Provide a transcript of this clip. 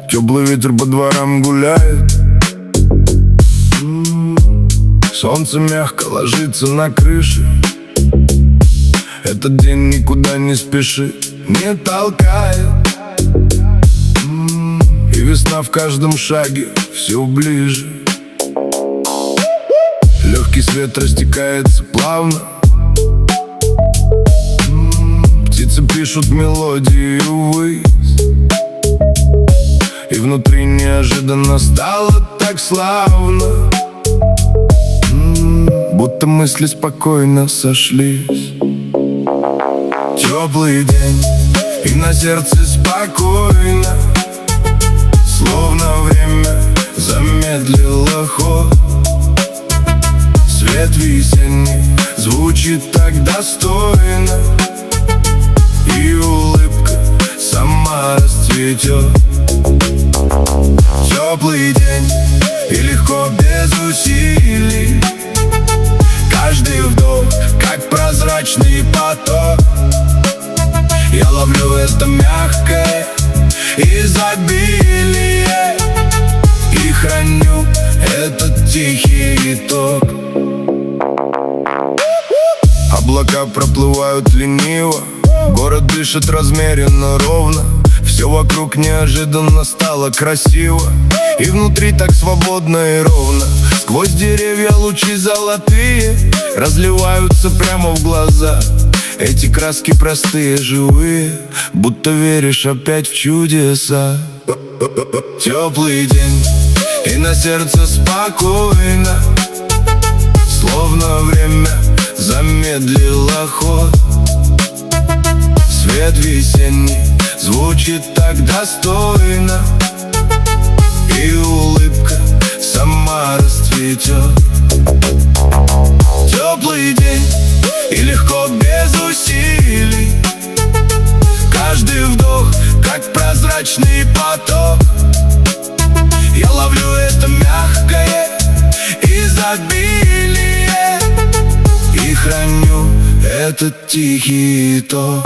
Теплый ветер по дворам гуляет, солнце мягко ложится на крыше. Этот день никуда не спешит, не толкает, и весна в каждом шаге все ближе. Легкий свет растекается плавно, птицы пишут мелодии ввысь, и внутри неожиданно стало так славно, будто мысли спокойно сошлись. Теплый день, и на сердце спокойно, словно время замедлило ход. Свет весенний звучит так достойно, и улыбка сама расцветет. Теплый день, и легко без усилий, каждый вдох, как прозрачный поток. Я ловлю это мягкое изобилие и храню этот тихий итог. Облака проплывают лениво, город дышит размеренно, ровно. Все вокруг неожиданно стало красиво, и внутри так свободно и ровно. Сквозь деревья лучи золотые разливаются прямо в глаза. Эти краски простые, живые, будто веришь опять в чудеса. Теплый день, и на сердце спокойно, словно время замедлило ход. Свет весенний звучит так достойно, и улыбка сама расцветет. Теплый день, и легко без усилий, каждый вдох, как прозрачный поток. Я ловлю это мягкое изобилие и храню этот тихий итог.